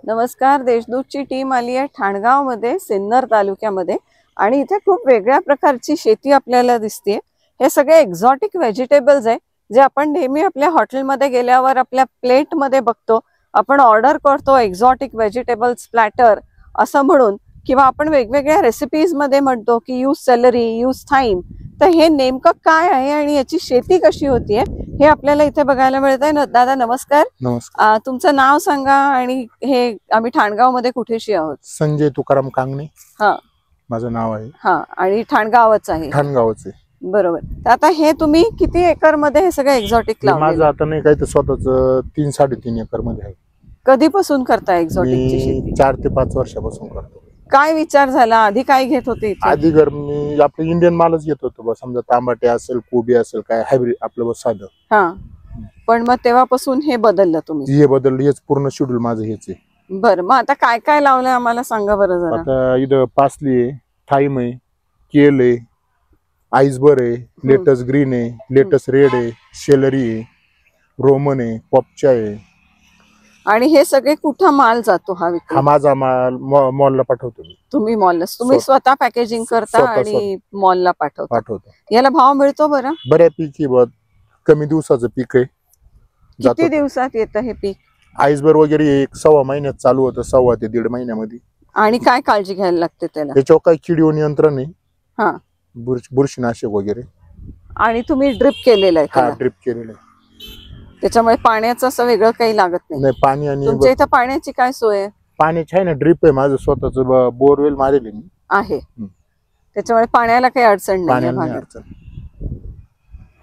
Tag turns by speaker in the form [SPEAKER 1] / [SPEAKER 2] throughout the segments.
[SPEAKER 1] नमस्कार. देशदूतची टीम आली आहे ठाणगावमध्ये, सिन्नर तालुक्यामध्ये आणि इथे खूप वेगळ्या प्रकारची शेती आपल्याला दिसते. हे सगळे एक्झॉटिक व्हेजिटेबल्स आहे जे आपण नेहमी आपल्या हॉटेलमध्ये गेल्यावर आपल्या प्लेटमध्ये बघतो. आपण ऑर्डर करतो एक्झॉटिक व्हेजिटेबल्स प्लॅटर असं म्हणून, किंवा आपण वेगवेगळ्या रेसिपीज मध्ये म्हणतो की यूज सेलरी, यूज थाईम. तर हे नेमकं काय आहे आणि याची शेती कशी होतीये हे आपल्याला इथे बघायला मिळत आहे. दादा नमस्कार.
[SPEAKER 2] नमस्कार.
[SPEAKER 1] तुमचं नाव सांगा आणि हे आम्ही ठाणगाव मध्ये कुठेशी आहोत?
[SPEAKER 2] संजय तुकाराम कांगणे
[SPEAKER 1] हा
[SPEAKER 2] माझं नाव आहे.
[SPEAKER 1] हा, आणि ठाणगावच आहे.
[SPEAKER 2] ठाणगावच आहे.
[SPEAKER 1] बरोबर. तर आता हे तुम्ही किती एकर मध्ये हे सगळं एक्झॉटिक लावलं?
[SPEAKER 2] माझं आता नाही काही तर स्वतःच 3-3.5 एकर मध्ये आहे.
[SPEAKER 1] कधीपासून करता एक्झॉटिकची शेती?
[SPEAKER 2] 4 ते 5 वर्षापासून करतो.
[SPEAKER 1] काय विचार झाला? आधी काय घेत होते इथे?
[SPEAKER 2] आधी मी आपलं इंडियन मालच घेत होतो बस. समजा तांबाटे असेल, कोबी असेल, काय हायब्रिड आपलं बस साधं.
[SPEAKER 1] हा, पण मग तेव्हापासून हे बदललं तुम्ही?
[SPEAKER 2] हे बदललं, हेच पूर्ण शेड्यूल माझं हेच आहे.
[SPEAKER 1] बरं, मग आता काय काय लावलंय आम्हाला सांगा बरं जरा.
[SPEAKER 2] आता इथं पासली आहे, थाईम आहे, केल आहे, आईसबर आहे, लेटस ग्रीन आहे, लेटस रेड आहे, सेलरी आहे, रोमन आहे, पॉपचा आहे.
[SPEAKER 1] आणि हे सगळे कुठं माल जातो हा विकत?
[SPEAKER 2] हा माझा माल मॉलला पाठवतो मी.
[SPEAKER 1] तुम्ही मॉलला तुम्ही स्वतः पॅकेजिंग करता आणि मॉलला पाठवतो. याला भाव मिळतो बरं?
[SPEAKER 2] बऱ्यापैकी कमी दिवसाचं पीक आहे.
[SPEAKER 1] किती दिवसात येतं हे पीक?
[SPEAKER 2] आईसबर वगैरे 1.25 महिन्यात चालू होतं, 1.25 ते 1.5 महिन्यामध्ये.
[SPEAKER 1] आणि काय काळजी घ्यायला लागते त्याला?
[SPEAKER 2] त्याच्यावर काही किडीव नियंत्रण आहे.
[SPEAKER 1] हा,
[SPEAKER 2] बुरशीनाशक वगैरे.
[SPEAKER 1] आणि तुम्ही ड्रिप केलेलं आहे?
[SPEAKER 2] हा, ड्रिप केलेलं आहे.
[SPEAKER 1] त्याच्यामुळे पाण्याचं असं वेगळं काही लागत नाही?
[SPEAKER 2] नाही, पाणी आणि
[SPEAKER 1] तुमच्या इथं पाण्याची काय सोय आहे?
[SPEAKER 2] पाण्याची आहे ना, ड्रिप आहे माझं स्वतःच, बोरवेल मारेल मी
[SPEAKER 1] आहे. त्याच्यामुळे पाण्याला काही अडचण नाही.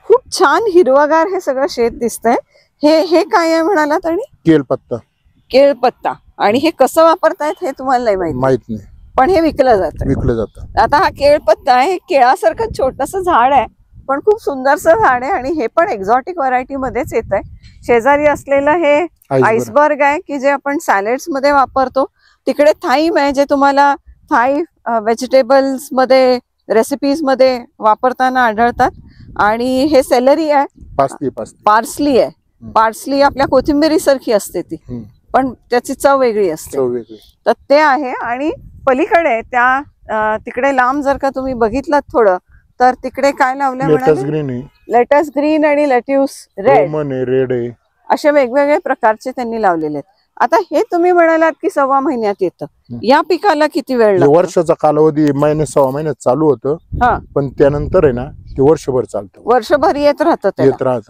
[SPEAKER 1] खूप छान हिरवागार हे सगळं शेत दिसतंय. हे काय आहे म्हणालात? आणि
[SPEAKER 2] केळपत्ता.
[SPEAKER 1] केळपत्ता. आणि हे कसं वापरतायत हे तुम्हाला नाही
[SPEAKER 2] माहित नाही,
[SPEAKER 1] पण हे विकलं जातं. आता हा केळपत्ता आहे, केळासारखं छोटस झाड आहे, पण खूप सुंदरसं झाड आहे. आणि हे पण एक्झॉटिक व्हरायटी मध्येच येत आहे. शेजारी असलेलं हे आईसबर्ग आहे की जे आपण सॅलेड्स मध्ये वापरतो. तिकडे थाईम आहे जे तुम्हाला थाई व्हेजिटेबल्स मध्ये, रेसिपीज मध्ये वापरताना आढळतात. आणि हे सेलरी आहे, पार्सली आहे. पार्सली आपल्या कोथिंबिरी सारखी असते ती, पण त्याची चव वेगळी असते. तर ते आहे. आणि पलीकडे त्या तिकडे लांब जर का तुम्ही बघितलं थोडं, तर तिकडे काय लावलं? लेटस ग्रीन आणि लेट्यूस रेड आहे. असे वेगवेगळे प्रकारचे त्यांनी लावलेले आहेत. आता हे तुम्ही म्हणालात की 1.25 महिन्यात येतं. या पिकाला किती वेळ लागतो?
[SPEAKER 2] वर्षाचा कालावधी 1.5 महिन्यात चालू होतं, पण त्यानंतर आहे ना ते वर्षभर चालतं.
[SPEAKER 1] वर्षभर येत राहतं.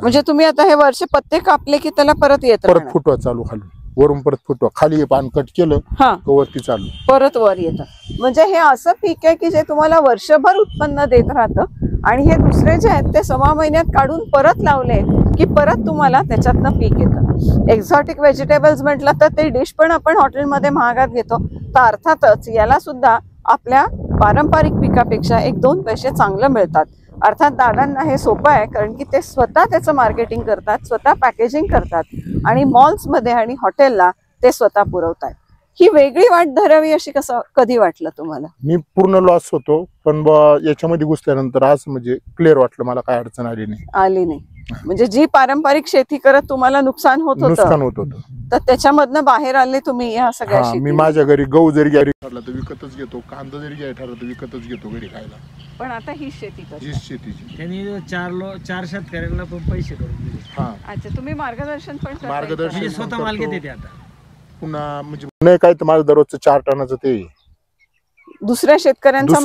[SPEAKER 1] म्हणजे तुम्ही आता हे वर्ष पत्ते कापले की त्याला परत
[SPEAKER 2] फुटवा चालू, खालून वरून परत फुटवा, खाली पान कट केलं वरती चालू,
[SPEAKER 1] परत वर येतं. म्हणजे हे असं पीक आहे की जे तुम्हाला वर्षभर उत्पन्न देत राहतं. आणि हे दुसरे जे आहेत ते 1.25 महिन्यात काढून परत लावले की परत तुम्हाला त्याच्यातनं पीक येतं. एक्झॉटिक व्हेजिटेबल्स म्हटलं तर ते डिश पण आपण हॉटेलमध्ये महागात घेतो, तर अर्थातच याला सुद्धा आपल्या पारंपरिक पिकापेक्षा 1-2 पैसे चांगलं मिळतात. अर्थात दादांना हे सोपं आहे, कारण की ते स्वतः त्याचं मार्केटिंग करतात, स्वतः पॅकेजिंग करतात आणि मॉल्समध्ये आणि हॉटेलला ते स्वतः पुरवतात. ही वेगळी वाट धरावी अशी कधी वाटलं तुम्हाला?
[SPEAKER 2] मी पूर्ण लॉस होतो, पण याच्यामध्ये घुसल्यानंतर असं म्हणजे क्लिअर वाटलं, मला काय अडचण आली नाही.
[SPEAKER 1] म्हणजे जी पारंपरिक शेती करत तुम्हाला नुकसान होत होतं, तर त्याच्यामधनं बाहेर आले तुम्ही या सगळ्या शेती.
[SPEAKER 2] मी माझ्या घरी गहू जरी घ्यायला ठरला तर विकतच घेतो, कांदा जरी घ्यायला ठरला तर विकतच घेतो घरी खायला.
[SPEAKER 1] पण आता ही शेती
[SPEAKER 2] त्यांनी
[SPEAKER 3] 4 शेतकऱ्यांना पण पैसे करून दिले.
[SPEAKER 1] अच्छा, तुम्ही मार्गदर्शन पण
[SPEAKER 3] स्वतः माल घेते. आता
[SPEAKER 2] पुन्हा म्हणजे नाही काय तर माझं दररोजचं 4 टनाचं ते
[SPEAKER 1] दुसऱ्या शेतकऱ्यांचा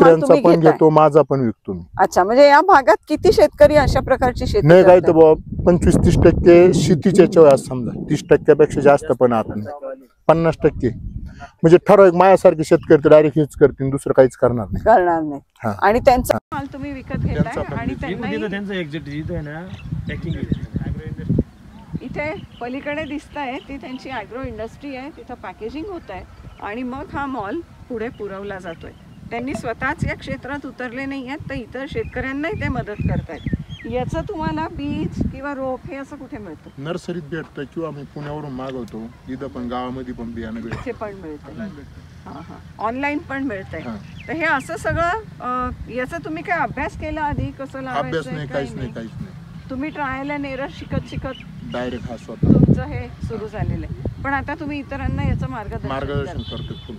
[SPEAKER 2] पण घेतो, माझा पण विकतो.
[SPEAKER 1] अच्छा, म्हणजे या भागात किती शेतकरी अशा प्रकारची शेती?
[SPEAKER 2] नाही काय तर 25-30% शेतीच्या याच्यावर समजा, 30%पेक्षा जास्त पण आता 50%. म्हणजे ठराविक माझ्यासारखे शेतकरी तर डायरेक्ट हेच करतील, दुसरं काहीच करणार नाही. आणि
[SPEAKER 1] त्यांचा माल तुम्ही विकत घेताय. आणि इथे पलीकडे दिसत आहे ती त्यांची ॲग्रो इंडस्ट्री आहे, तिथं पॅकेजिंग होत आहे आणि मग हा मॉल पुढे पुरवला जातोय. त्यांनी स्वतःच या क्षेत्रात उतरले नाही आहेत, तर इतर शेतकऱ्यांनाही ते मदत करतायत. याचं तुम्हाला बीज किंवा रोप हे असं कुठे मिळतं?
[SPEAKER 2] नर्सरीत भेटतं किंवा आम्ही पुण्यावरून मागवतो. इथं पण गावामध्ये पण बियाणं
[SPEAKER 1] इथे पण मिळतं, ऑनलाईन पण मिळतंय. तर हे असं सगळं याचा तुम्ही काय अभ्यास केला आधी? कसं लावायचं?
[SPEAKER 2] अभ्यास नाही, काहीच नाही.
[SPEAKER 1] तुम्ही ट्रायल अँड एरर शिकत
[SPEAKER 2] डायरेक्ट
[SPEAKER 1] तुमचं हे सुरू झालेलं आहे. पण आता तुम्ही इतरांना याचं
[SPEAKER 2] मार्गदर्शन
[SPEAKER 1] मार्गदर्शन
[SPEAKER 2] करतो.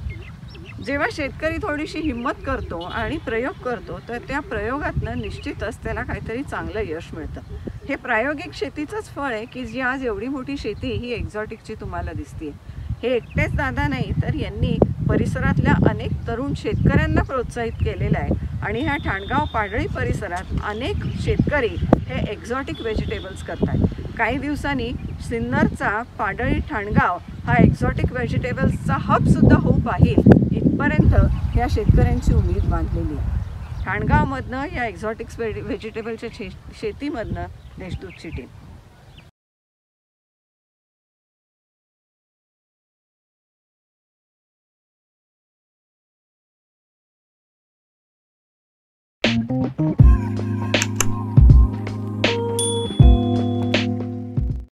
[SPEAKER 1] जेव्हा शेतकरी थोडीशी हिंमत करतो आणि प्रयोग करतो तर त्या प्रयोगातनं निश्चितच त्याला काहीतरी चांगलं यश मिळतं. हे प्रायोगिक शेतीचंच फळ आहे की जी आज एवढी मोठी शेती ही एक्झॉटिकची तुम्हाला दिसते. हे एकटेच दादा नाही तर यांनी परिसरातल्या अनेक तरुण शेतकऱ्यांना प्रोत्साहित केलेलं आहे आणि ह्या ठाणगाव पाडळी परिसरात अनेक शेतकरी हे एक्झॉटिक व्हेजिटेबल्स करतात. काही दिवसांनी सिन्नरचा पाडळी ठाणगाव हा एक्झॉटिक व्हेजिटेबल्सचा हब सुद्धा होऊ पाहिल इथपर्यंत ह्या शेतकऱ्यांची उमेद बांधलेली आहे. ठाणगावमधनं या एक्झॉटिक्स व्हेजिटेबलच्या शेतीमधनं देशदूतची टीम.